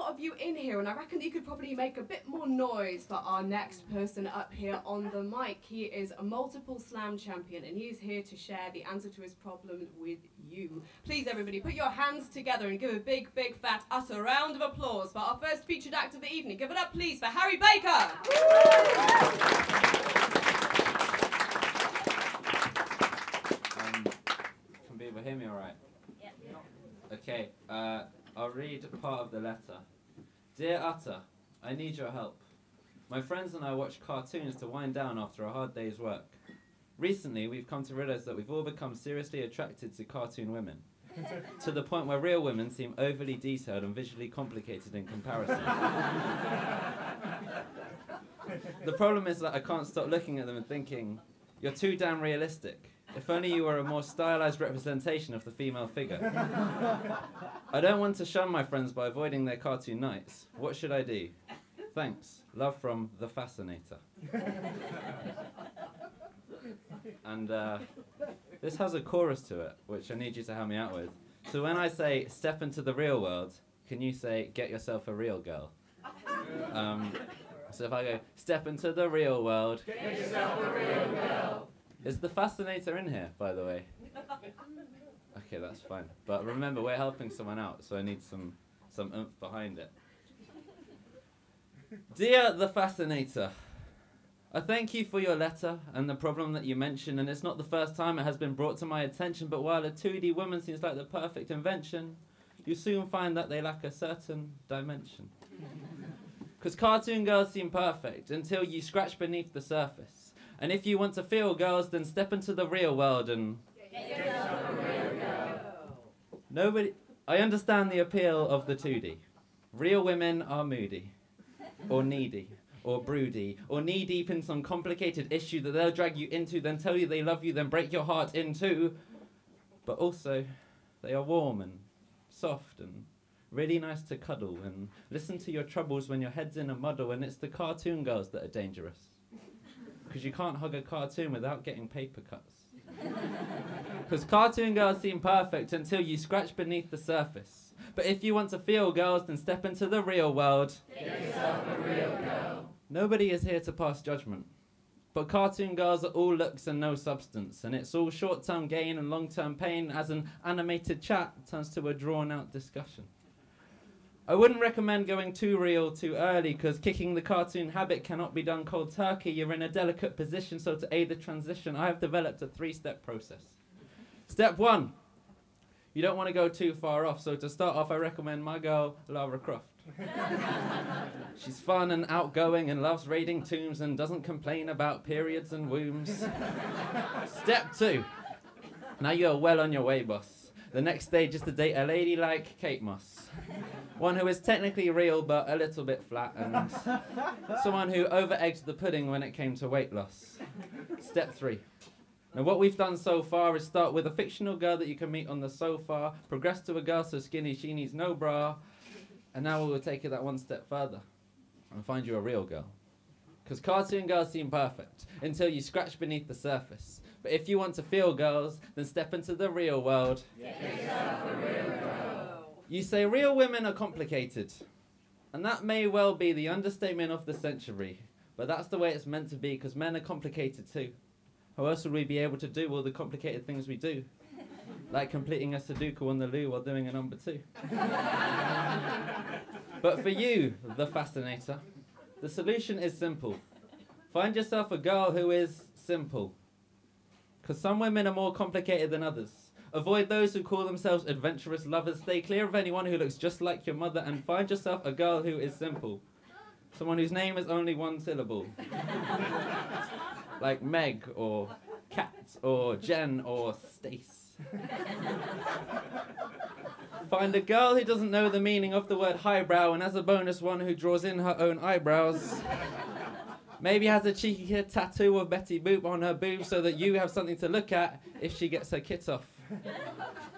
lot of you in here, and I reckon that you could probably make a bit more noise for our next person up here on the mic. He is a multiple slam champion, and he is here to share the answer to his problem with you. Please, everybody, put your hands together and give a big, big, fat, utter round of applause for our first featured act of the evening. Give it up, please, for Harry Baker. Can people hear me all right? Yeah. Okay, I'll read part of the letter. Dear Utter, I need your help. My friends and I watch cartoons to wind down after a hard day's work. Recently, we've come to realize that we've all become seriously attracted to cartoon women, to the point where real women seem overly detailed and visually complicated in comparison. The problem is that I can't stop looking at them and thinking, you're too damn realistic. If only you were a more stylized representation of the female figure. I don't want to shun my friends by avoiding their cartoon nights. What should I do? Thanks. Love from The Fascinator. And this has a chorus to it, which I need you to help me out with. So when I say, step into the real world, can you say, get yourself a real girl? So if I go, step into the real world. Get yourself a real girl. Is the Fascinator in here, by the way? Okay, that's fine. But remember, we're helping someone out, so I need some oomph behind it. Dear the Fascinator, I thank you for your letter and the problem that you mentioned, and it's not the first time it has been brought to my attention, but while a 2D woman seems like the perfect invention, you soon find that they lack a certain dimension. Because cartoon girls seem perfect until you scratch beneath the surface. And if you want to feel girls, then step into the real world and... Get yourself a real girl. I understand the appeal of the 2D. Real women are moody, or needy, or broody, or knee-deep in some complicated issue that they'll drag you into, then tell you they love you, then break your heart in two. But also, they are warm and soft and really nice to cuddle and listen to your troubles when your head's in a muddle, and it's the cartoon girls that are dangerous. Because you can't hug a cartoon without getting paper cuts. Because cartoon girls seem perfect until you scratch beneath the surface. But if you want to feel girls, then step into the real world. Get yourself a real girl. Nobody is here to pass judgment. But cartoon girls are all looks and no substance. And it's all short-term gain and long-term pain as an animated chat turns to a drawn-out discussion. I wouldn't recommend going too real too early, because kicking the cartoon habit cannot be done cold turkey. You're in a delicate position, so to aid the transition, I have developed a 3-step process. Step 1, you don't want to go too far off, so to start off, I recommend my girl, Lara Croft. She's fun and outgoing and loves raiding tombs and doesn't complain about periods and wombs. Step 2, now you're well on your way, boss. The next stage is to date a lady like Kate Moss. One who is technically real but a little bit flat, and someone who over-egged the pudding when it came to weight loss. Step 3. Now what we've done so far is start with a fictional girl that you can meet on the sofa, progress to a girl so skinny she needs no bra, and now we'll take it that one step further and find you a real girl. Because cartoon girls seem perfect until you scratch beneath the surface. But if you want to feel girls, then step into the real world. Get yourself a real girl. You say real women are complicated, and that may well be the understatement of the century, but that's the way it's meant to be, because men are complicated too. How else would we be able to do all the complicated things we do? Like completing a Sudoku on the loo while doing a number 2. But for you, the Fascinator, the solution is simple. Find yourself a girl who is simple. Because some women are more complicated than others. Avoid those who call themselves adventurous lovers. Stay clear of anyone who looks just like your mother, and find yourself a girl who is simple. Someone whose name is only 1 syllable. Like Meg, or Kat, or Jen, or Stace. Find a girl who doesn't know the meaning of the word highbrow, and as a bonus, one who draws in her own eyebrows. Maybe has a cheeky tattoo of Betty Boop on her boob so that you have something to look at if she gets her kit off.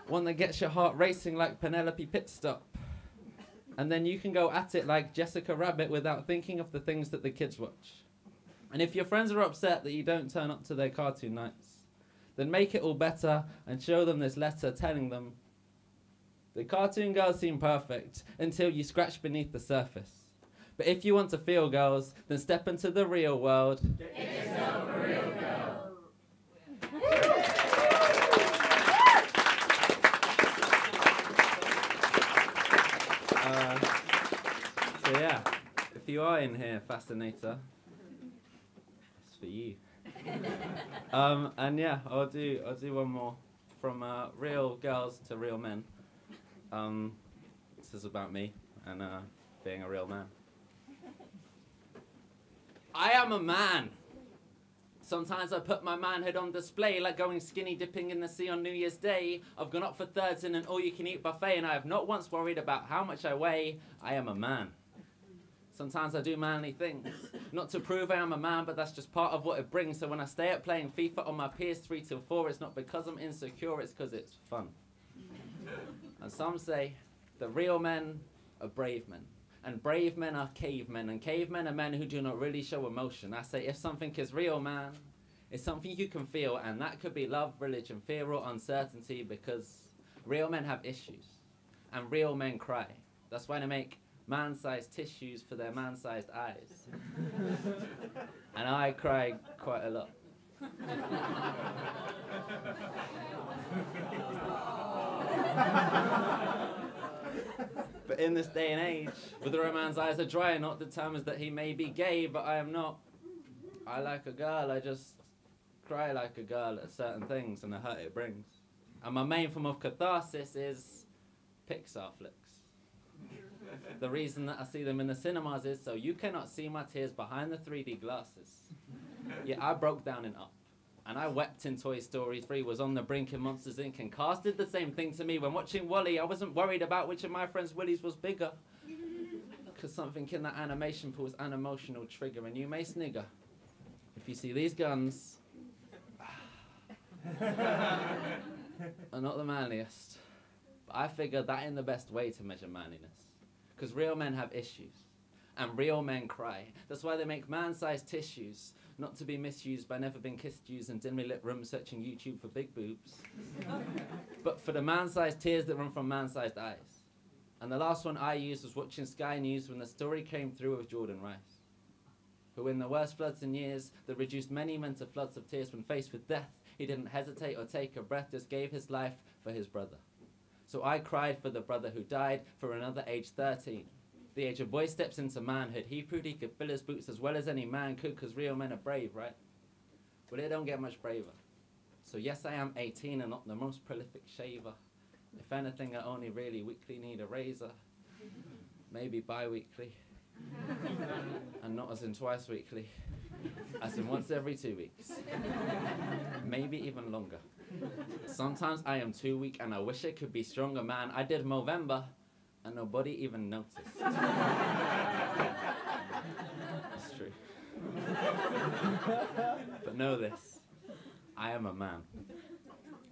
One that gets your heart racing like Penelope Pitstop. And then you can go at it like Jessica Rabbit without thinking of the things that the kids watch. And if your friends are upset that you don't turn up to their cartoon nights, then make it all better and show them this letter telling them The cartoon girls seem perfect until you scratch beneath the surface. But if you want to feel girls, then step into the real world. Get yourself a real girl. So yeah, if you are in here, Fascinator, it's for you. And yeah, I'll do one more from real girls to real men. This is about me and being a real man. I am a man. Sometimes I put my manhood on display, like going skinny dipping in the sea on New Year's Day. I've gone up for thirds in an all-you-can-eat buffet, and I have not once worried about how much I weigh. I am a man. Sometimes I do manly things. Not to prove I am a man, but that's just part of what it brings. So when I stay up playing FIFA on my PS3 till 4, it's not because I'm insecure, it's because it's fun. And some say the real men are brave men. And brave men are cavemen. And cavemen are men who do not really show emotion. I say if something is real, man, it's something you can feel. And that could be love, religion, fear, or uncertainty, because real men have issues. And real men cry. That's why they make man-sized tissues for their man-sized eyes. And I cry quite a lot. But in this day and age, whether a man's eyes are dry or not determines that he may be gay, but I am not. I like a girl, I just cry like a girl at certain things and the hurt it brings. And my main form of catharsis is Pixar flicks. The reason that I see them in the cinemas is so you cannot see my tears behind the 3D glasses. Yeah, I broke down in Up. And I wept in Toy Story 3, was on the brink in Monsters Inc. And Cars did the same thing to me. When watching WALL-E, I wasn't worried about which of my friends' willies was bigger. Because something in that animation pulls an emotional trigger. And you may snigger if you see these guns are not the manliest. But I figured that ain't the best way to measure manliness. Because real men have issues. And real men cry. That's why they make man-sized tissues. Not to be misused by never-been-kissed yous in dimly lit rooms searching YouTube for big boobs. But for the man-sized tears that run from man-sized eyes. And the last one I used was watching Sky News when the story came through of Jordan Rice, who in the worst floods in years that reduced many men to floods of tears when faced with death, he didn't hesitate or take a breath, just gave his life for his brother. So I cried for the brother who died for another age 13. The age a boy steps into manhood, he proved he could fill his boots as well as any man could, because real men are brave, right? Well, they don't get much braver. So yes, I am 18 and not the most prolific shaver. If anything, I only really weekly need a razor. Maybe bi-weekly. And not as in twice weekly. As in once every 2 weeks. Maybe even longer. Sometimes I am too weak and I wish I could be stronger, man. I did Movember. And nobody even noticed. It's true. But know this, I am a man.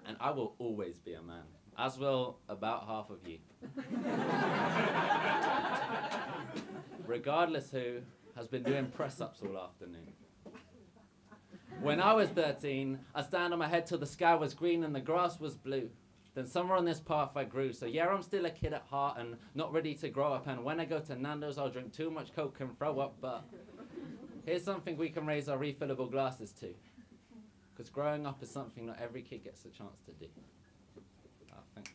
And I will always be a man. As will about half of you. Regardless who has been doing press-ups all afternoon. When I was 13, I stand on my head till the sky was green and the grass was blue. Then somewhere on this path I grew. So yeah, I'm still a kid at heart and not ready to grow up. And when I go to Nando's, I'll drink too much Coke and throw up. But here's something we can raise our refillable glasses to. Because growing up is something not every kid gets a chance to do. Thanks.